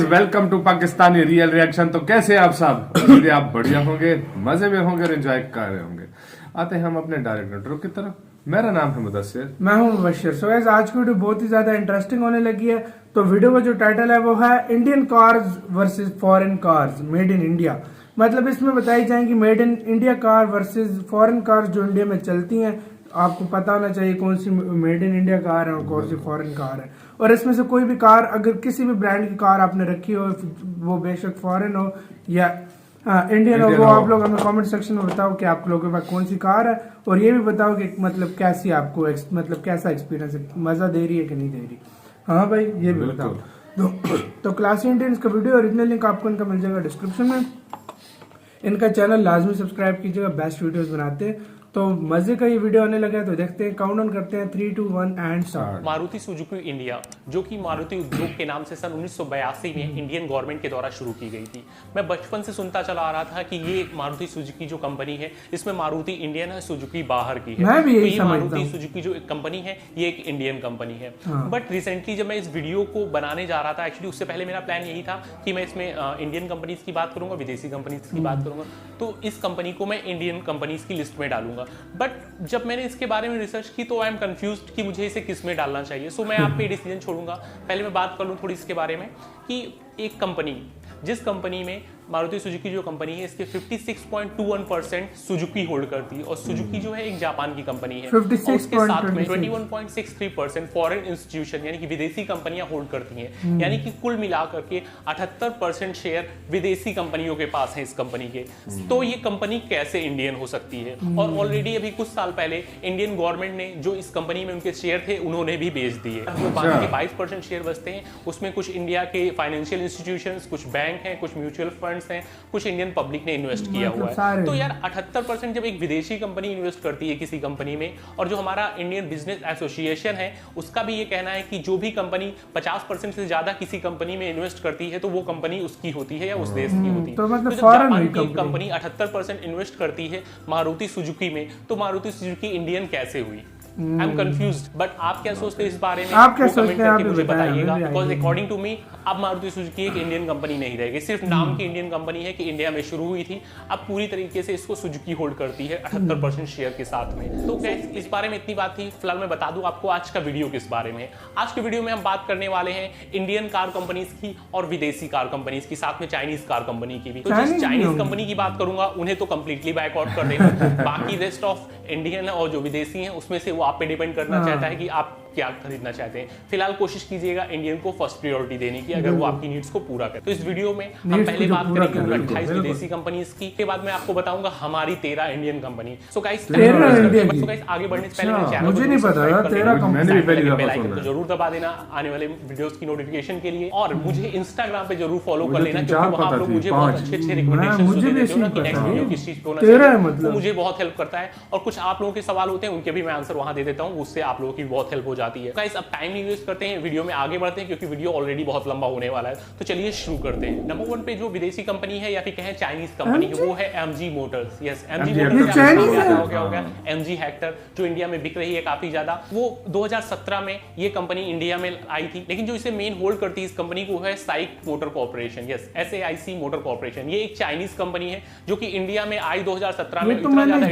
Welcome to Pakistani real reaction. तो कैसे आप सब? उम्मीद आप बढ़िया होंगे, मजे में होंगे और एंजॉय कर रहे होंगे। आते हैं हम अपने डायरेक्ट इंट्रो की तरफ। मेरा नाम है मुदस्सिर, मैं हूं मुबश्शिर। सो गाइस, आज की वीडियो बहुत ही ज्यादा इंटरेस्टिंग होने लगी है। तो वीडियो का जो टाइटल है वो है Indian cars versus foreign cars made in India. मतलब इसमें बताई जाएंगी made in India car versus foreign car जो इंडिया में चलती हैं। आपको पता होना चाहिए कौन सी मेड इन इंडिया कार है और कौन सी फॉरेन कार है। और इसमें से कोई भी कार, अगर किसी भी ब्रांड की कार आपने रखी हो, वो बेशक फॉरेन हो या इंडियन हो, वो आप लोग हमें कमेंट सेक्शन में बताओ कि आप लोगों के पास कौन सी कार है। और ये भी बताओ कि मतलब कैसी आपको मतलब कैसा एक्सपीरियंस है, मजा दे रही है कि नहीं दे रही। हाँ भाई, ये भी बताओ। तो क्लासी इंडियंस का वीडियो ओरिजिनल लिंक आपको इनका मिल जाएगा डिस्क्रिप्शन में। इनका चैनल लाजमी सब्सक्राइब कीजिएगा, बेस्ट वीडियोस बनाते हैं। तो मजे का ये वीडियो आने लगा है, तो देखते हैं, काउंटडाउन करते हैं 3, 2, 1 and start. Maruti Suzuki India, जो कि मारुति उद्योग के नाम से सन 1982 में इंडियन गवर्नमेंट के द्वारा शुरू की गई थी। मैं बचपन से सुनता चला आ रहा था कि ये मारुति सुजुकी जो कंपनी है, इसमें मारुति इंडियन है, सुजुकी बाहर की है। मैं भी यही तो ये मारुति सुजुकी जो एक कंपनी है, ये एक इंडियन कंपनी है। बट रिसेंटली जब मैं इस वीडियो को बनाने जा रहा था, एक्चुअली उससे पहले मेरा प्लान यही था कि मैं इसमें इंडियन कंपनीज की बात करूंगा, विदेशी कंपनीज की बात करूंगा, तो इस कंपनी को मैं इंडियन कंपनीज की लिस्ट में डालूंगा। बट जब मैंने इसके बारे में रिसर्च की तो आई एम कंफ्यूज्ड कि मुझे इसे किस में डालना चाहिए। सो मैं आप पे डिसीजन छोड़ूंगा। पहले मैं बात कर लूँ थोड़ी इसके बारे में कि एक कंपनी, जिस कंपनी में मारुति सुजुकी जो कंपनी है, इसके 56.21% सुजुकी होल्ड करती है। और सुजुकी जो है एक जापान की कंपनी है, और उसके साथ में 21.63% फॉरेन इंस्टीट्यूशन यानी कि विदेशी कंपनियां होल्ड करती हैं। यानी कि कुल मिलाकर के 78% शेयर विदेशी कंपनियों के पास है इस कंपनी के। तो ये कंपनी कैसे इंडियन हो सकती है? और ऑलरेडी अभी कुछ साल पहले इंडियन गवर्नमेंट ने जो इस कंपनी में उनके शेयर थे, उन्होंने भी बेच दिए। जो बाकी के 22% शेयर बचते हैं, उसमें कुछ इंडिया के फाइनेंशियल इंस्टीट्यूशंस, कुछ बैंक हैं, कुछ म्यूचुअल फंड्स हैं, कुछ इंडियन पब्लिक ने इन्वेस्ट किया हुआ है। तो यार 78% जब एक विदेशी कंपनी इन्वेस्ट करती है किसी कंपनी में, और जो हमारा इंडियन बिजनेस एसोसिएशन है उसका भी ये कहना है कि जो भी कंपनी 50% से ज्यादा किसी कंपनी में इन्वेस्ट करती है, तो वो कंपनी उसकी होती है या उस देश की होती है। तो मतलब जब जापान की कंपनी 78% इन्वेस्ट करती है मारुति सुजुकी में, तो मारुति सुजुकी इंडियन कैसे हुई? I am confused. बट आप क्या सोचते हैं इस बारे में? आप क्या सोचते हैं? आप मुझे बताइएगा। बिकॉज अकॉर्डिंग टू मी अब मारुति सुजुकी एक इंडियन कंपनी नहीं रहेगी। सिर्फ नाम की इंडियन कंपनी है कि इंडिया में शुरू हुई थी, अब पूरी तरीके से इसको सुजुकी होल्ड करती है 78% शेयर के साथ में। तो गाइस, इस बारे में इतनी बात थी। फिलहाल मैं बता दूं आपको आज का वीडियो किस बारे में है। आज के वीडियो में हम बात करने वाले हैं इंडियन कार कंपनीज की और विदेशी कार कंपनीज की, साथ में चाइनीज कार कंपनी की भी। तो जिस चाइनीज कंपनी की बात करूंगा उन्हें तो कंप्लीटली बैकआउट कर देना। बाकी रेस्ट ऑफ इंडियन और जो विदेशी हैं उसमें से वो आप पे डिपेंड करना चाहता है कि आप क्या खरीदना चाहते हैं। फिलहाल कोशिश कीजिएगा इंडियन को फर्स्ट प्रायोरिटी देने की, अगर वो आपकी नीड्स को पूरा करे। तो इस वीडियो में हम पहले बात करेंगे 28 विदेशी कंपनीज की, के बाद मैं आपको बताऊंगा हमारी 13 इंडियन कंपनी। सो गाइस, आगे बढ़ने से पहले मेरे चैनल मुझे नहीं पता था 13 कंपनी, बेल आइकन को जरूर दबा देना आने वाले वीडियोस की नोटिफिकेशन के लिए। और मुझे इंस्टाग्राम पे जरूर फॉलो कर लेना, क्योंकि वहां आप लोग मुझे बहुत अच्छे रिकमेंडेशंस देते हो ना कि नेक्स्ट वीडियो किस चीज पे होना चाहिए। तो मुझे बहुत हेल्प करता है। और कुछ आप लोगों के सवाल होते हैं, उनके भी मैं आंसर वहां दे देता हूं, उससे आप लोगों की बहुत हेल्प हो जाती है। गाइस, अब टाइम नहीं वेस्ट करते हैं, वीडियो में आगे बढ़ते हैं, क्योंकि वीडियो ऑलरेडी बहुत लंबा होने वाला है। तो चलिए शुरू करते हैं। नंबर 1 पे जो विदेशी कंपनी है या फिर कहें चाइनीज कंपनी है, वो है MG Motors. Yes, MG Motors हो गया एमजी हेक्टर, जो इंडिया में बिक रही है काफी ज्यादा। वो 2017 में ये कंपनी इंडिया में आई थी, लेकिन जो इसे मेन होल्ड करती है इस कंपनी को है SAIC motor corporation. Yes, SAIC motor corporation. ये एक चाइनीज कंपनी है जो कि इंडिया में आई 2017 में। इतना ज्यादा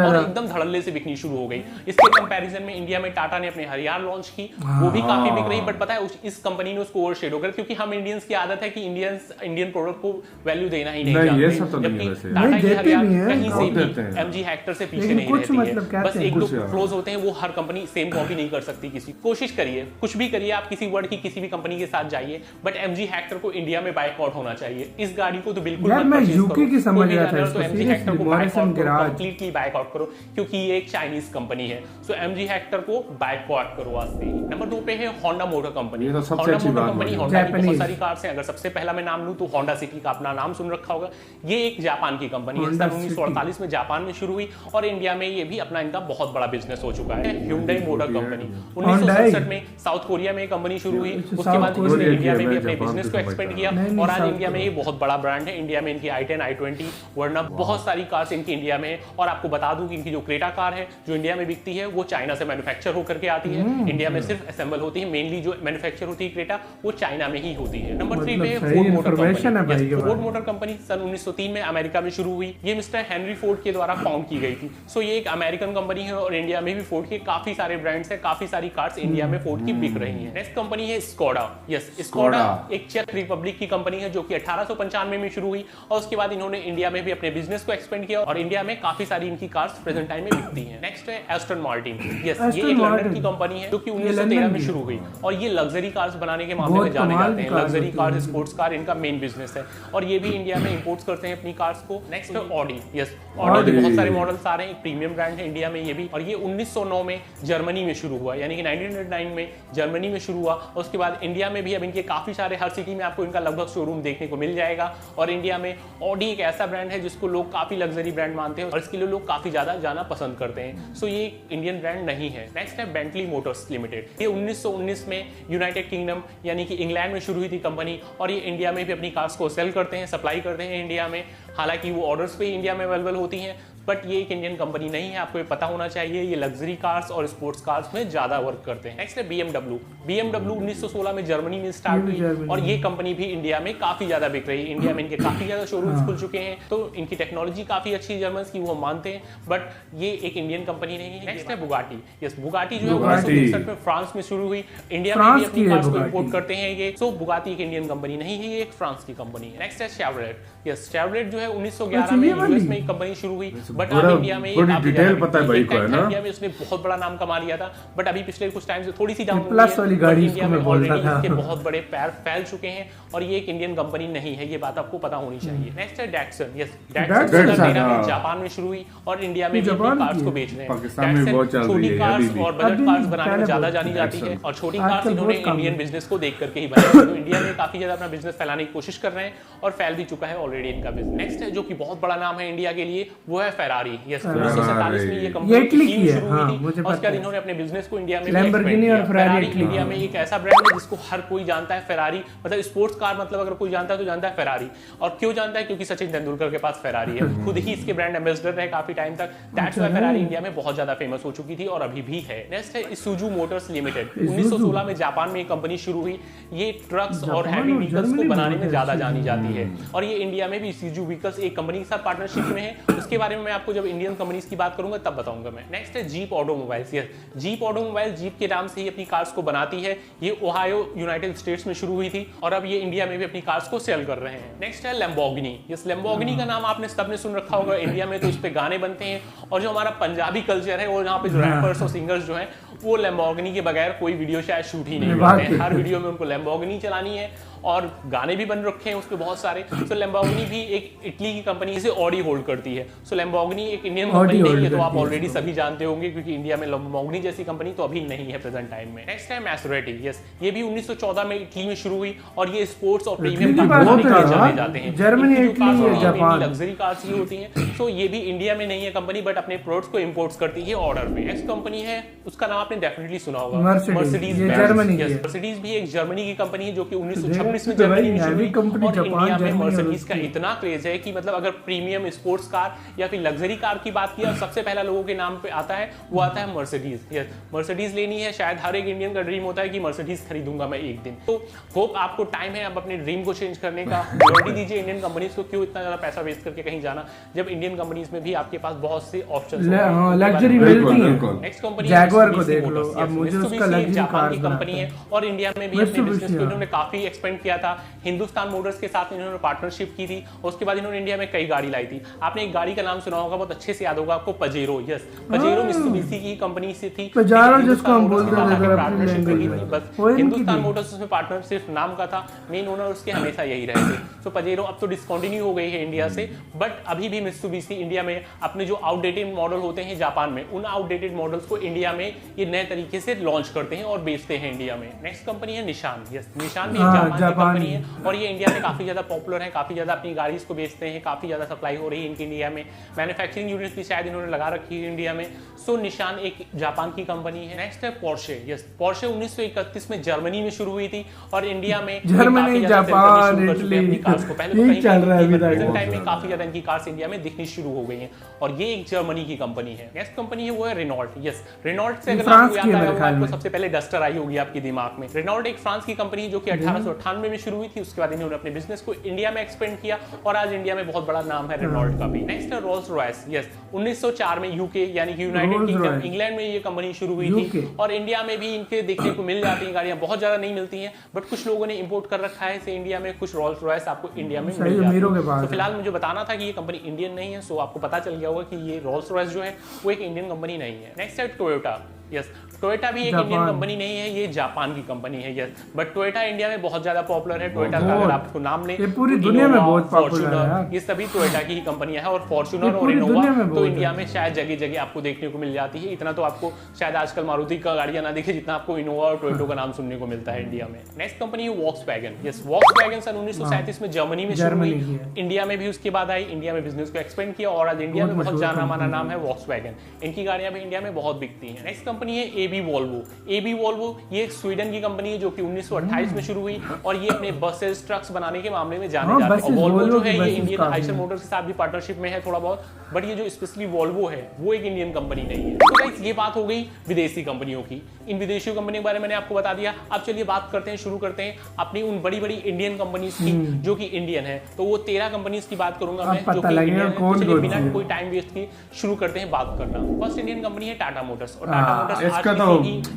और एकदम धड़ल्ले से बिकनी शुरू हो गई। इसके कंपैरिजन में इंडिया में टाटा ने अपने हरियार लॉन्च की, वो भी काफी बिक रही। बट पता है इस कंपनी ने उसको ओवरशेडो कर, क्योंकि हम इंडियंस की आदत है कि इंडियन प्रोडक्ट को वैल्यू देना ही नहीं जानते। जबकि टाटा की हरियार कहीं से भी एमजी हेक्टर से पीछे नहीं रहती है। बस एक दो फ्लोज होते हैं, वो हर कंपनी सेम कॉपी नहीं कर सकती किसी। कोशिश करिए, कुछ भी करिए, आप किसी वर्ड की किसी भी कंपनी के साथ जाइए, बट एमजी हेक्टर को इंडिया में बायकॉट होना चाहिए। इस गाड़ी को तो बिल्कुल मत परचेज करो। तो एमजी हेक्टर को बायकॉट करो, कंप्लीटली बायकॉट करो, क्योंकि ये एक चाइनीज कंपनी है। सो एमजी हेक्टर को बायकॉट करो आज से। नंबर 2 पे है Honda motor company. Honda motor company, Honda की बहुत सारी कार्स हैं। अगर सबसे पहला मैं नाम लूं तो होंडा सिटी का अपना नाम सुन रखा होगा। ये एक जापान की कंपनी है। 1948 में जापान में शुरू हुई और इंडिया में ये भी अपना इनका बहुत बड़ा बिजनेस हो चुका है। Hyundai मोटर कंपनी 1967 में साउथ कोरिया में कंपनी शुरू हुई। उसके बाद इसने इंडिया में भी अपने बिजनेस को एक्सपेंड किया और आज इंडिया में ये बहुत बड़ा ब्रांड है। इंडिया में इनकी i10, i20 वरना बहुत सारी कार्स इनकी इंडिया में है। और आपको बता दूं कि इनकी जो क्रेटा कार है जो इंडिया में बिकती है, वो चाइना से मैन्युफैक्चर होकर होकर के आती है, इंडिया में सिर्फ असेंबल होती है। मेनली जो मैन्युफैक्चर होती है क्रेटा वो चाइना में ही होती है। नंबर 3 पे है Ford motor company. Ford motor company सन 1903 में अमेरिका में शुरू हुई। ये मिस्टर हेनरी फोर्ड के द्वारा फाउंड की गई थी। सो ये एक अमेरिकन कंपनी है और इंडिया में भी फोर्ड के काफी सारे ब्रांड्स हैं, काफी सारी कार्स इंडिया में फोर्ड की बिक रही हैं। नेक्स्ट कंपनी है स्कोडा। यस, स्कोडा एक चेक रिपब्लिक की कंपनी है जो कि 1895 में शुरू हुई और उसके बाद इन्होंने इंडिया में भी अपने बिजनेस को एक्सपेंड किया और इंडिया में काफी सारी इनकी कार्स प्रेजेंट टाइम में बिकती हैं। नेक्स्ट है एस्टन मार्टिन। यस, ये एक लंदन की कंपनी है जो कि 1913 में शुरू हुई और ये लग्जरी कार्स बनाने के मामले में जाने जाते हैं। लग्जरी कार्स, स्पोर्ट्स कार इनका मेन बिजनेस है और ये भी इंडिया में इंपोर्ट्स करते हैं अपनी कार्स को। नेक्स्ट है ऑडी। यस, ऑडी के बहुत सारे मॉडल्स आ रहे हैं, एक प्रीमियम ब्रांड है इंडिया में ये भी, और ये 1909 में जर्मनी में शुरू हुआ, यानी कि 1909 में जर्मनी में शुरू हुआ और उसके बाद इंडिया में भी अब इनके काफी सारे, हर सिटी में आपको इनका लगभग शोरूम देखने को मिल जाएगा। और इंडिया में ऑडी एक ऐसा ब्रांड है जिसको लोग काफी लग्जरी ब्रांड मानते हैं और इसके लिए लोग काफी ज्यादा जाना पसंद करते हैं। सो ये इंडियन ब्रांड नहीं है। नेक्स्ट है बेंटली मोटर्स लिमिटेड। ये 1919 में यूनाइटेड किंगडम यानी कि इंग्लैंड में शुरू हुई थी कंपनी और ये इंडिया में भी अपनी कार्स को सेल करते हैं, सप्लाई करते हैं इंडिया में। हालांकि वो ऑर्डर्स पे इंडिया में अवेलेबल होती हैं, बट ये एक इंडियन कंपनी नहीं है, आपको ये पता होना चाहिए। ये लग्जरी कार्स और स्पोर्ट्स कार्स में ज्यादा वर्क करते हैं। नेक्स्ट है BMW। BMW 1916 में जर्मनी में स्टार्ट हुई और ये कंपनी भी इंडिया में काफी ज्यादा बिक रही है। इंडिया में इनके काफी ज्यादा शोरूम्स खुल चुके हैं, तो इनकी टेक्नोलॉजी काफी अच्छी है जर्मन्स की, वो हम मानते हैं, बट ये एक इंडियन कंपनी नहीं है। नेक्स्ट है बुगाटी। यस, बुगाटी जो है 1961 में फ्रांस में शुरू हुई, इंडिया में भी अपनी कार्स को इंपोर्ट करते हैं ये। सो बुगाटी एक इंडियन कंपनी नहीं है, ये एक फ्रांस की कंपनी है। नेक्स्ट है शेवरलेट। यस, शेवरलेट जो है 1911 में यूएस में एक कंपनी शुरू हुई, बट अब इंडिया में डिटेल पता है भाई को, है ना? इंडिया में उसने बहुत बड़ा नाम कमा लिया था, बट अभी पिछले कुछ टाइम से थोड़ी सी डाउन प्लस वाली गाड़ी इंडिया में ऑलरेडी इसके बहुत बड़े पैर फैल चुके हैं और ये एक इंडियन कंपनी नहीं है, ये बात आपको पता होनी चाहिए। नेक्स्ट है डैटसन। यस, डैटसन जापान में शुरू हुई और इंडिया में भी अपनी कार्स को बेच रहे हैं। पाकिस्तान में बहुत चल रही छोटी है कार्स अभी भी। और बजट कार्स बनाने में ज्यादा जानी जाती है और छोटी कार्स इन्होंने इंडियन बिजनेस को देख करके ही बनाई है। तो इंडिया में काफी ज्यादा अपना बिजनेस फैलाने की कोशिश कर रहे हैं और फैल भी चुका है ऑलरेडी इनका बिजनेस। नेक्स्ट है जो कि बहुत बड़ा नाम है इंडिया के लिए, वो है फेरारी। यस, 1947 में ये कंपनी शुरू हुई थी और उसके बाद इन्होंने अपने बिजनेस को इंडिया में लैम्बोर्गिनी और फेरारी इंडिया में एक ऐसा ब्रांड है जिसको हर कोई जानता है। फेरारी मतलब स्पोर्ट्स कार, मतलब अगर कोई जानता है तो जानता है फेरारी। और क्यों जानता है? क्योंकि सचिन तेंदुलकर के पास फेरारी है, खुद ही इसके ब्रांड एम्बेसडर रहे काफी टाइम तक। दैट्स व्हाई फेरारी इंडिया में बहुत ज्यादा फेमस हो चुकी थी और अभी भी है। नेक्स्ट है इसूजू मोटर्स लिमिटेड। 1916 में जापान में एक कंपनी शुरू हुई। ये ट्रक्स और हैवी व्हीकल्स को बनाने में ज्यादा जानी जाती है और ये इंडिया में भी इसूजू व्हीकल्स एक कंपनी के साथ पार्टनरशिप में है। उसके बारे में मैं आपको जब इंडियन कंपनीज की बात करूंगा तब बताऊंगा मैं। नेक्स्ट है jeep automobiles. Yes, jeep automobiles jeep के नाम से ही अपनी कार्स को बनाती है। ये ओहायो यूनाइटेड स्टेट्स में शुरू हुई थी और अब ये इंडिया में भी अपनी कार्स को सेल कर रहे हैं। नेक्स्ट है लैम्बोर्गिनी। यस, लैम्बोर्गिनी का नाम आपने सबने सुन रखा होगा, इंडिया में तो इस पे गाने बनते हैं और जो हमारा पंजाबी कल्चर है और यहाँ पे जो रैपर्स और सिंगर्स जो हैं वो लैम्बोर्गिनी के बगैर कोई वीडियो शायद शूट ही नहीं करते हैं। हर वीडियो में उनको लैम्बोर्गिनी चलानी है और गाने भी बन रखे हैं उसपे बहुत सारे। सो लैम्बोर्गिनी भी एक इटली की कंपनी जिसे ऑडी होल्ड करती है। सो लैम्बोर्गिनी एक इंडियन कंपनी नहीं है, तो आप ऑलरेडी सभी जानते होंगे क्योंकि इंडिया में लैम्बोर्गिनी जैसी कंपनी तो अभी नहीं है प्रेजेंट टाइम में। नेक्स्ट है मैसेराटी। यस, ये भी 1914 में इटली में शुरू हुई और ये स्पोर्ट्स और प्रीमियम जाने जाते हैं। Germany, Italy, Japan, luxury cars ही होती हैं। सो ये भी इंडिया में नहीं है कंपनी, बट अपने प्रोडक्ट्स को इंपोर्ट्स करती है ऑर्डर पे। नेक्स्ट कंपनी है, उसका नाम आपने डेफिनेटली सुना होगा, मर्सिडीज। मर्सिडीज भी एक जर्मनी की कंपनी है जो कि 1926 में जर्मनी में शुरू हुई और इंडिया में मर्सिडीज का इतना क्रेज है कि मतलब अगर प्रीमियम स्पोर्ट्स कार या फिर लग्जरी कार की बात की सबसे पहला लोगों के नाम पे आता है वो आता है मर्सिडीज। यस, मर्सिडीज लेनी है, शायद हर एक इंडियन का ड्रीम होता है कि मर्सिडीज खरीदूंगा मैं एक दिन। तो होप आपको टाइम है अब अपने ड्रीम को चेंज करने का। प्रायोरिटी दीजिए इंडियन कंपनीज को, क्यों इतना ज्यादा पैसा वेस्ट करके कहीं जाना जब इंडियन कंपनीज में भी आपके पास बहुत से ऑप्शंस हैं, लग्जरी मिलती है। नेक्स्ट कंपनी जैगुआर को देख लो, अब मुझे उसका लग्जरी जापान की कंपनी है और इंडिया में भी अपने बिजनेस को इन्होंने काफी एक्सपेंड किया था। हिंदुस्तान मोटर्स के साथ इन्होंने पार्टनरशिप की थी और उसके बाद इन्होंने इंडिया में कई गाड़ी लाई थी। आपने एक गाड़ी का नाम सुना होगा, बहुत अच्छे से याद होगा आपको, पजेरो। यस, पजेरो मित्सुबिशी की कंपनी से थी। पजेरो जिसको हम बोलते हैं, पार्टनरशिप की थी, बस हिंदुस्तान मोटर्स उसमें पार्टनर सिर्फ नाम का था, मेन ओनर उसके हमेशा यही रहे थे। सो पजेरो अब तो डिस्कंटिन्यू हो गई है इंडिया से, बट अभी भी मित्सुबिशी इंडिया में अपने जो आउटडेटेड मॉडल होते हैं जापान में, उन आउटडेटेड मॉडल्स को इंडिया में ये नए तरीके से लॉन्च करते हैं और बेचते हैं इंडिया में। नेक्स्ट कंपनी है निशान। यस, निशान भी जापान कंपनी है और ये इंडिया में काफी ज्यादा पॉपुलर है, काफी ज्यादा अपनी गाड़ी इसको बेचते हैं, काफी ज्यादा सप्लाई हो रही है इनकी इंडिया में। मैन्युफैक्चरिंग यूनिट भी शायद इन्होंने लगा रखी है इंडिया में। सो निशान एक जापान की कंपनी है। नेक्स्ट है पोर्शे। यस, पोर्शे 1931 में जर्मनी में शुरू हुई थी और इंडिया में जर्मनी, जापान, इटली पहले चल रहा है। प्रेजेंट टाइम में काफी ज्यादा इनकी कार्स इंडिया में दिखनी शुरू हो गई हैं और ये एक जर्मनी की कंपनी है। नेक्स्ट कंपनी है वो है रेनॉल्ट। यस, रेनॉल्ट से अगर आपको याद आया होगा आपको सबसे पहले डस्टर आई होगी आपके दिमाग में। रेनॉल्ट एक फ्रांस की कंपनी है जो कि 1898 में शुरू हुई थी। उसके बाद इन्होंने अपने बिजनेस को इंडिया में एक्सपेंड किया और आज इंडिया में बहुत बड़ा नाम है रेनॉल्ट का भी। नेक्स्ट है रोल्स रॉयस। यस, 1904 में यूके यानी कि यूनाइटेड किंगडम इंग्लैंड में ये कंपनी शुरू हुई थी और इंडिया में भी इनके देखने को मिल जाती हैं गाड़ियां। बहुत ज्यादा नहीं मिलती हैं बट कुछ लोगों ने इंपोर्ट कर रखा है इसे इंडिया में। कुछ रोल्स रॉयस आपको इंडिया में मिल जाती है। तो फिलहाल मुझे बताना था कि ये कंपनी इंडियन नहीं है, सो आपको पता चल गया होगा कि ये रोल्स रॉयस जो है वो एक इंडियन कंपनी नहीं है। नेक्स्ट है टोयोटा। यस, टोयोटा भी एक इंडियन कंपनी नहीं है, ये जापान की कंपनी है। यस, बट टोयोटा इंडिया में बहुत ज्यादा पॉपुलर है। टोयोटा का अगर आपको नाम लें, पूरी दुनिया में बहुत पॉपुलर है। ये सभी टोयोटा की ही कंपनियां हैं और फॉर्च्यूनर और इनोवा तो इंडिया में शायद जगह जगह आपको देखने को मिल जाती है। इतना तो आपको शायद आजकल मारुति का गाड़ियां ना दिखे जितना आपको इनोवा और टोयोटा का नाम सुनने को मिलता है इंडिया में। नेक्स्ट कंपनी है वॉक्सवैगन। यस, वॉक्सवैगन सन 1937 में जर्मनी में शुरू हुई, इंडिया में भी उसके बाद आई, इंडिया में बिजनेस को एक्सपेंड किया और आज इंडिया में बहुत जाना माना नाम है वॉक्सवैगन। इनकी गाड़ियां भी इंडिया में बहुत बिकती हैं। नेक्स्ट कंपनी है एबी वोल्वो। एबी वोल्वो ये एक स्वीडन की कंपनी है जो कि 1928 में शुरू हुई और ये अपने बसेस ट्रक्स बनाने के मामले में जाने जाते हैं। और वोल्वो जो है ये इंडियन आइशर मोटर्स के साथ भी पार्टनरशिप में है थोड़ा बहुत, बट ये जो स्पेशली वोल्वो है वो एक इंडियन कंपनी नहीं है। तो गाइस ये बात हो गई विदेशी कंपनियों की। इन विदेशी कंपनियों के बारे में मैंने आपको बता दिया। अब चलिए बात करते हैं, शुरू करते हैं अपनी उन बड़ी बड़ी इंडियन कंपनीज की जो कि इंडियन है। तो वो 13 कंपनीज की बात करूंगा मैं जो कि इंडियन है। तो चलिए बिना कोई टाइम वेस्ट किए शुरू करते हैं बात करना। फर्स्ट इंडियन कंपनी है टाटा मोटर्स और टाटा मोटर्स इसका तो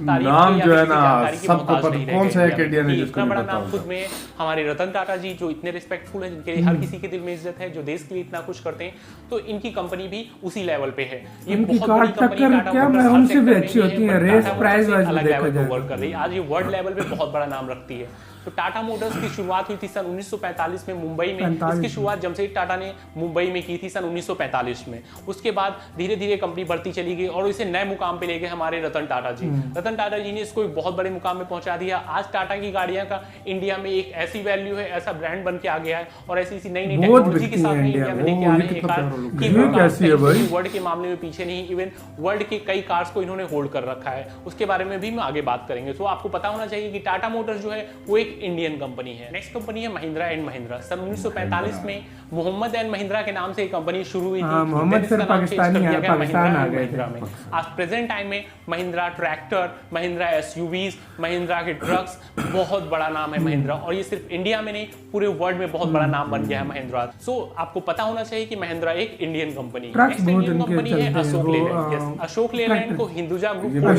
नाम जो है ना सबको पता कौन सा है इंडियन है जिसको बड़ा नाम खुद में हमारे रतन टाटा जी जो इतने रिस्पेक्टफुल है, जिनके लिए हर किसी के दिल में इज्जत है, जो देश के लिए इतना कुछ करते हैं, तो इनकी कंपनी भी उसी लेवल पे है। ये बहुत बड़ी कंपनी टाटा मोटर्स उनसे भी अच्छी होती है, रेस प्राइस अलग लेवल पे वर्क कर रही है। आज ये वर्ल्ड लेवल पे बहुत बड़ा नाम रखती है। तो टाटा मोटर्स की शुरुआत हुई थी सन 1945 में मुंबई में। इसकी शुरुआत जमशेद टाटा ने मुंबई में की थी सन 1945 में। उसके बाद धीरे धीरे कंपनी बढ़ती चली गई और इसे नए मुकाम पे ले गए हमारे रतन टाटा जी। रतन टाटा जी ने इसको एक बहुत बड़े मुकाम में पहुंचा दिया। आज टाटा की गाड़ियां का इंडिया में एक ऐसी वैल्यू है, ऐसा ब्रांड बन के आ गया है और ऐसी नई नई टेक्नोलॉजी के साथ इंडिया में लेके आ रहे हैं। वर्ल्ड के मामले में पीछे नहीं, इवन वर्ल्ड के कई कार्स को इन्होंने होल्ड कर रखा है। उसके बारे में भी हम आगे बात करेंगे। तो आपको पता होना चाहिए कि टाटा मोटर्स जो है वो एक इंडियन कंपनी है। नेक्स्ट कंपनी है महिंद्रा एंड महिंद्रा। सन 1945 में मोहम्मद एंड महिंद्रा के नाम से एक कंपनी शुरू हुई थी। मोहम्मद फिर पाकिस्तानी है, पाकिस्तान आ गए थे। आज प्रेजेंट टाइम में महिंद्रा ट्रैक्टर, महिंद्रा एसयूवीज, महिंद्रा के ट्रक्स, बहुत बड़ा नाम है महिंद्रा और ये सिर्फ इंडिया में नहीं पूरे वर्ल्ड में बहुत बड़ा नाम बन गया है महिंद्रा। सो आपको पता होना चाहिए कि महिंद्रा एक इंडियन कंपनी है। नेक्स्ट इंडियन कंपनी है अशोक लेलैंड। अशोक लेलैंड को हिंदुजा ग्रुप इंडिया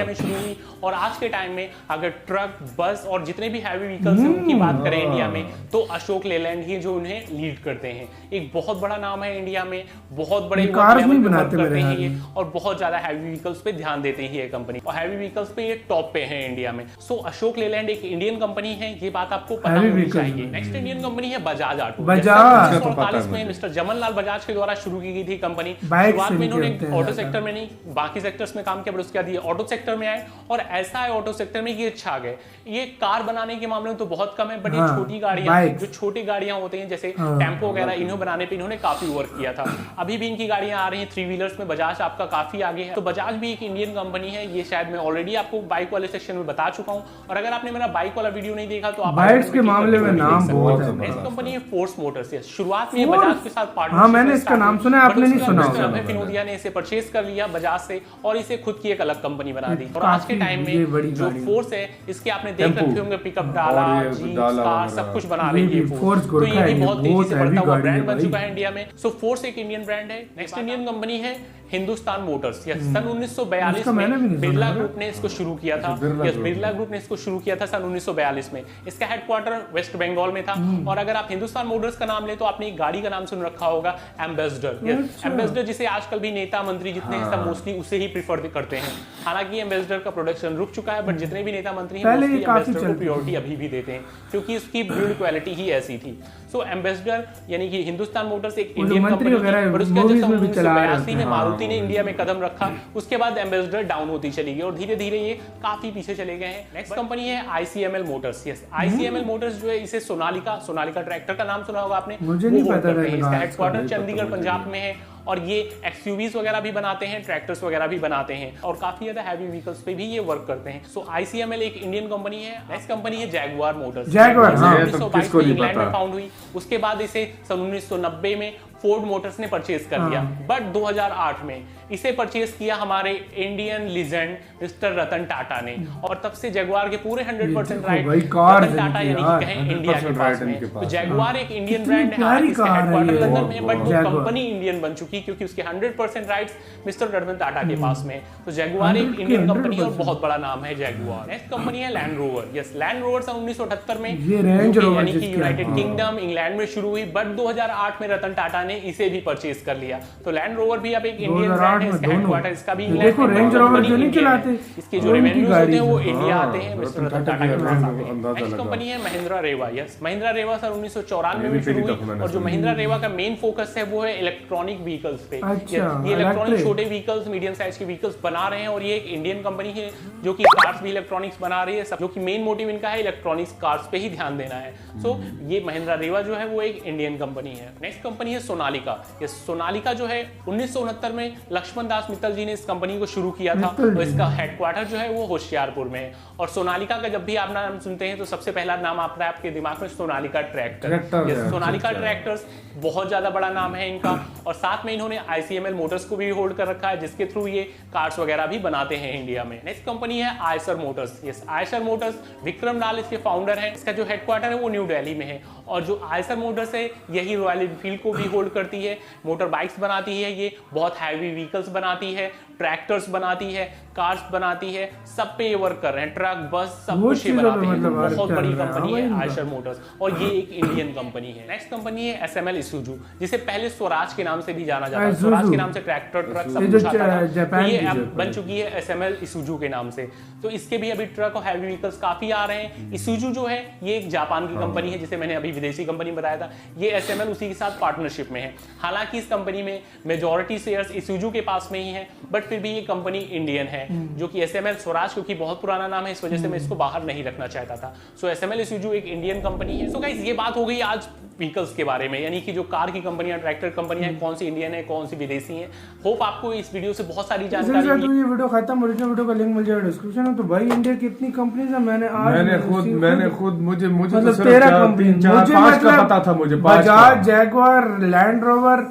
में शुरू हुई और आज के टाइम में अगर ट्रक, बस और जितने भी हैवी व्हीकल्स हैं उनकी बात करें इंडिया में तो अशोक लेलैंड ही जो उन्हें लीड करते हैं। एक बहुत बड़ा नाम है इंडिया में, बहुत बड़े कार्स भी बनाते हैं ये और बहुत ज्यादा हैवी व्हीकल्स पे ध्यान देते हैं ये कंपनी और हैवी व्हीकल्स पे ये टॉप पे है इंडिया में। सो अशोक लेलैंड एक इंडियन कंपनी है, ये बात आपको पता होनी चाहिए। नेक्स्ट इंडियन कंपनी है बजाज ऑटो। बजाज 1948 में मिस्टर जमनलाल बजाज के द्वारा शुरू की गई थी कंपनी। शुरुआत में इन्होंने ऑटो सेक्टर में नहीं बाकी सेक्टर्स में काम किया, पर उसके बाद ये ऑटो सेक्टर में आए और ऐसा है ऑटो सेक्टर में ये छा गए। ये कार बनाने के मामले में तो बहुत कम है, बट ये छोटी गाड़ियां, जो छोटी गाड़ियां होती हैं जैसे टेम्पो वगैरह, इन्हें बनाने पे इन्होंने काफी वर्क किया था। अभी भी इनकी गाड़ियां आ रही हैं 3 व्हीलर्स में। बजाज आपका काफी आगे है। तो बजाज भी एक इंडियन कंपनी है। ये शायद मैं ऑलरेडी आपको बाइक वाले सेक्शन में बता चुका हूं और अगर आपने मेरा बाइक वाला वीडियो नहीं देखा तो आप बाइक्स के मामले में नाम बहुत है। नेक्स्ट कंपनी है फोर्स मोटर्स। शुरुआत में बजाज के साथ पार्टनरशिप, हां मैंने इसका नाम सुना, आपने नहीं सुना होगा। अभय फिनोदिया ने इसे परचेज कर लिया बजाज से और इसे खुद की एक अलग कंपनी बना दी। और आज के टाइम में जो फोर्स है इसके आपने देख रखे होंगे पिकअप डाला, जीप, कार सब कुछ बना रही है फोर्स। तो ये भी बहुत तेजी से बढ़ता हुआ ब्रांड बन चुका है इंडिया में। सो फोर्स एक इंडियन ब्रांड है। नेक्स्ट इंडियन कंपनी है हिंदुस्तान मोटर्स। सन 1942 में बिरला ग्रुप ने इसको शुरू किया था। बिरला ग्रुप ने इसको शुरू किया था सन 1942 में। इसका हेडक्वार्टर वेस्ट बंगाल में था। और अगर आप हिंदुस्तान मोटर्स का नाम ले तो आपने एक गाड़ी का नाम सुन रखा होगा एम्बेसडर। एम्बेसडर जिसे आजकल भी नेता मंत्री जितने हैं सब मोस्टली उसे ही प्रेफर करते हैं। हालांकि एम्बेसडर का प्रोडक्शन रुक चुका है, बट जितने भी नेता मंत्री हैं एम्बेसडर को प्रायोरिटी अभी भी देते हैं क्योंकि इसकी बिल्ड क्वालिटी ही ऐसी थी। सो एम्बेसडर यानी कि हिंदुस्तान मोटर्स एक वो इंडियन मंत्री कंपनी वगैरह है, और उसके movies जैसे में भी चला रहे 1982 में थे। मारुति ने इंडिया में कदम रखा, उसके बाद एम्बेसडर डाउन होती चली गई और धीरे धीरे ये काफी पीछे चले गए हैं। नेक्स्ट कंपनी है ICML Motors. Yes, ICML Motors जो है इसे सोनालिका ट्रैक्टर का नाम सुना होगा आपने, मुझे नहीं वो पता था। इसका हेडक्वार्टर चंडीगढ़ पंजाब में है और ये एक्सयूवीज वगैरह भी बनाते हैं, ट्रैक्टर्स वगैरह भी बनाते हैं और काफी ज्यादा हैवी व्हीकल्स पे भी ये वर्क करते हैं। सो ICML एक इंडियन कंपनी है। नेक्स्ट कंपनी है जैगुआर मोटर्स। जैगुआर, हाँ, 1922 में इंग्लैंड में फाउंड हुई, उसके बाद इसे सन 1990 में फोर्ड मोटर्स ने परचेज कर लिया, बट 2008 में इसे परचेज किया हमारे Indian legend mister Ratan Tata ने, और तब से जैगुआर के पूरे 100% राइट रतन टाटा यानी कि कहें इंडिया के पास में। तो जैगुआर एक इंडियन ब्रांड है, हालांकि इसका हेडक्वार्टर लंदन में है, बट वो कंपनी इंडियन बन चुकी क्योंकि उसके 100% राइट्स मिस्टर रतन टाटा के पास में। तो जैगुआर एक इंडियन कंपनी है और बहुत बड़ा नाम है जैगुआर। नेक्स्ट कंपनी है land rover. Yes, land rover सन 1978 में ये रेंज रोवर यानी कि यूनाइटेड किंगडम इंग्लैंड में शुरू हुई, बट 2008 में रतन टाटा ने इसे भी परचेज कर लिया। तो लैंड रोवर भी अब एक इंडियन ब्रांड है, इसका हेडक्वार्टर इसका भी इंग्लैंड देखो, रेंज रोवर जो नहीं चलाते, इसके जो रेवेन्यूज होते हैं वो इंडिया आते हैं, मिस्टर रतन टाटा के पास आते हैं। नेक्स्ट कंपनी है महिंद्रा रेवा। यस, महिंद्रा रेवा सन 1994 में शुरू हुई और जो महिंद्रा रेवा का मेन फोकस है वो है इलेक्ट्रॉनिक व्हीकल्स पे। ये इलेक्ट्रॉनिक छोटे व्हीकल्स, मीडियम साइज के व्हीकल्स बना रहे हैं और ये एक इंडियन कंपनी है जो कि कार्स भी इलेक्ट्रॉनिक्स बना रही है, जो कि मेन मोटिव इनका है इलेक्ट्रॉनिक्स कार्स पे ही ध्यान देना है। सो ये महिंद्रा रेवा जो है वो एक इंडियन कंपनी है। नेक्स्ट कंपनी है सोनालिका। ये सोनालिका जो है 1969 में लक्ष्मण दास मित्तल जी ने इस कंपनी को शुरू किया था और इसका हेडक्वार्टर जो है वो होशियारपुर में है। और सोनालिका का जब भी आप नाम सुनते हैं तो सबसे पहला नाम आता है आपके दिमाग में सोनालिका ट्रैक्टर। सोनालिका ट्रैक्टर्स बहुत ज्यादा बड़ा नाम है इनका, और साथ में इन्होंने ICML मोटर्स को भी होल्ड कर रखा है जिसके थ्रू ये कार्स वगैरह भी बनाते हैं इंडिया में। नेक्स्ट कंपनी है Eicher motors. Yes, Eicher motors, Vikram Lal इसके फाउंडर हैं। इसका जो हेडक्वार्टर है वो न्यू दिल्ली में है और जो आयसर मोटर्स है यही रॉयल एनफील्ड को भी होल्ड करती है, मोटर बाइक्स बनाती है, ये बहुत हैवी व्हीकल्स बनाती है, ट्रैक्टर्स बनाती है, कार्स बनाती है, सब पे ये वर्क कर रहे हैं, ट्रक बस सब कुछ ये बनाते हैं। बहुत बड़ी कंपनी है आयशर मोटर्स और ये एक इंडियन कंपनी है। नेक्स्ट कंपनी है SML इसुजू, जिसे पहले स्वराज के नाम से भी जाना जाता है। स्वराज के नाम से ट्रैक्टर ट्रक सब कुछ आता था, ये अब बन चुकी है SML इसुजू के नाम से। तो इसके भी अभी ट्रक और हैवी व्हीकल्स काफी आ रहे हैं। इसुजू जो है ये एक जापान की कंपनी है, जिसे मैंने अभी विदेशी कंपनी बताया था। ये SML उसी के साथ पार्टनरशिप में है। हालांकि इस कंपनी में मेजॉरिटी शेयर्स इसुजू के पास में ही है, बट फिर भी ये कंपनी इंडियन है, जो कि SML स्वराज क्योंकि बहुत पुराना नाम है इस वजह से मैं इसको बाहर नहीं रखना चाहता था। सो SML इसुजू एक इंडियन कंपनी है। सो गाइस, ये बात हो गई आज व्हीकल्स के बारे में, यानी कि जो कार की कंपनियां, ट्रैक्टर कंपनियां कौन सी इंडियन है, कौन सी विदेशी हैं। होप आपको इस वीडियो से बहुत सारी जानकारी मिली। तो ये वीडियो खत्म, ओरिजिनल वीडियो का लिंक मिल जाएगा डिस्क्रिप्शन में। तो भाई इंडिया की इतनी कंपनीज है, मैंने खुद मुझे मतलब तो सिर्फ 13 कंपनी, मुझे का पता था, मुझे Bajaj, Jaguar, land rover,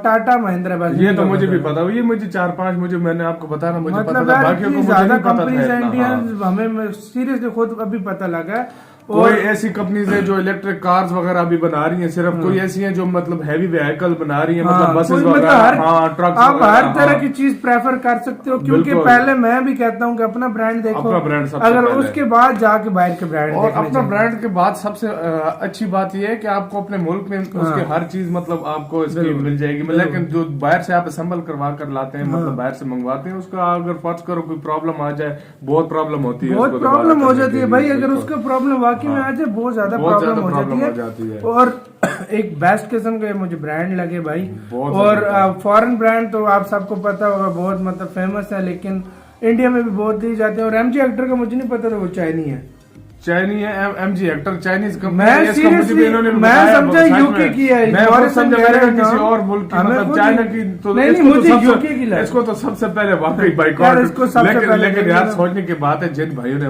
Tata Mahindra, बस ये तो मुझे भी पता, ये मुझे 4-5 मैंने आपको बताया, मुझे पता मतलब था, बाकियों को मुझे ज्यादा नहीं पता कंपनीज था इंडियन, हमें सीरियसली खुद अभी पता लगा है। कोई ऐसी कंपनीज है जो इलेक्ट्रिक कार्स वगैरह भी बना रही हैं, सिर्फ कोई ऐसी हैं जो मतलब हैवी व्हीकल बना रही हैं, मतलब बसेस वगैरह, ट्रक्स, आप हर तरह की चीज प्रेफर कर सकते हो, क्योंकि पहले मैं भी कहता हूँ कि अपना ब्रांड देखो, अपना ब्रांड सबसे अगर पहले। उसके बाद जाके बाहर के ब्रांड और अपना ब्रांड के बाद सबसे अच्छी बात यह है कि आपको अपने मुल्क में उसके हर चीज मतलब आपको इसकी मिल जाएगी। लेकिन जो बाहर से आप असेंबल करवा कर लाते हैं, मतलब बाहर से मंगवाते हैं, उसका अगर फर्ज करो कोई प्रॉब्लम आ जाए, बहुत प्रॉब्लम होती है, बहुत प्रॉब्लम हो जाती है भाई। अगर उसका प्रॉब्लम वाकई में आ जाए, बहुत ज्यादा प्रॉब्लम हो जाती है। और एक बेस्ट किस्म के मुझे ब्रांड लगे भाई। और फॉरेन ब्रांड तो आप सबको पता होगा, बहुत मतलब फेमस है, लेकिन इंडिया में भी बहुत दी जाते हैं। और MG हेक्टर का मुझे नहीं पता था वो चाइनी है। चाइनी है MG हेक्टर, चाइनीज कंपनी। मैं समझा यूके की है, मैं समझा किसी और मुल्क की, मतलब चाइना की। तो नहीं, मुझे यूके की लगा। इसको तो सबसे पहले वाकई बाइकआउट। लेकिन यार सोचने की बात है, जिन भाइयों ने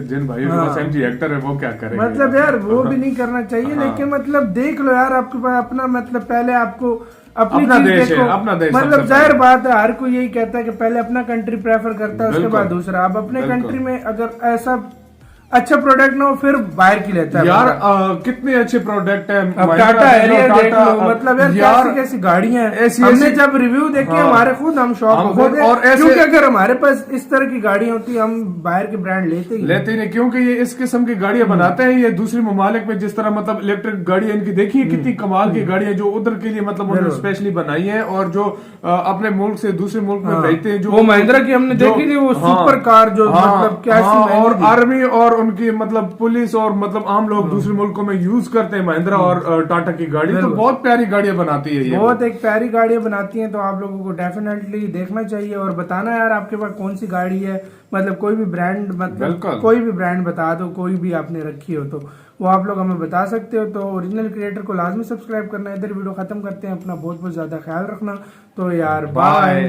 जिन भाइयों के पास MG हेक्टर है वो क्या करेंगे, मतलब यार वो भी नहीं करना चाहिए। लेकिन मतलब देख लो यार, आपके पास अपना मतलब पहले आपको अपनी चीज देखो, अपना देश, मतलब जाहिर बात है, हर कोई यही कहता है कि पहले अपना कंट्री प्रेफर करता है, उसके बाद दूसरा। अब अपने कंट्री में अगर ऐसा अच्छा प्रोडक्ट ना हो, फिर बाहर की लेता है यार। कितने अच्छे प्रोडक्ट है, टाटा एरियर देख लो, मतलब यार कैसी गाड़ियां हैं। हमने जब रिव्यू देखे हमारे खुद हम शॉक हो गए, और क्योंकि अगर हमारे पास इस तरह की गाड़ियां होती हम बाहर के ब्रांड लेते ही नहीं, क्योंकि ये इस किस्म की गाड़ियां बनाते हैं। ये दूसरे ममालिक में जिस तरह मतलब इलेक्ट्रिक गाड़ियां इनकी देखिए कितनी कमाल की गाड़ियां जो उधर के लिए मतलब उन्होंने स्पेशली बनाई है, और जो अपने मुल्क से दूसरे मुल्क में भेजते हैं। जो वो महिंद्रा की हमने देखी थी, वो सुपर कार जो मतलब और आर्मी और उनकी मतलब पुलिस और मतलब आम लोग दूसरे मुल्कों में यूज करते हैं महिंद्रा और टाटा की गाड़ी, तो बहुत प्यारी गाड़ियां बनाती है ये, बहुत एक प्यारी गाड़ियां बनाती हैं। तो आप लोगों को डेफिनेटली देखना चाहिए और बताना यार आपके पास कौन सी गाड़ी है, मतलब कोई भी ब्रांड, मतलब कोई भी ब्रांड बता दो, कोई भी आपने रखी हो तो वो आप लोग हमें बता सकते हो। तो ओरिजिनल क्रिएटर को लाजमी सब्सक्राइब करना है। इधर वीडियो खत्म करते हैं, अपना बहुत बहुत ज्यादा ख्याल रखना। तो यार बाय।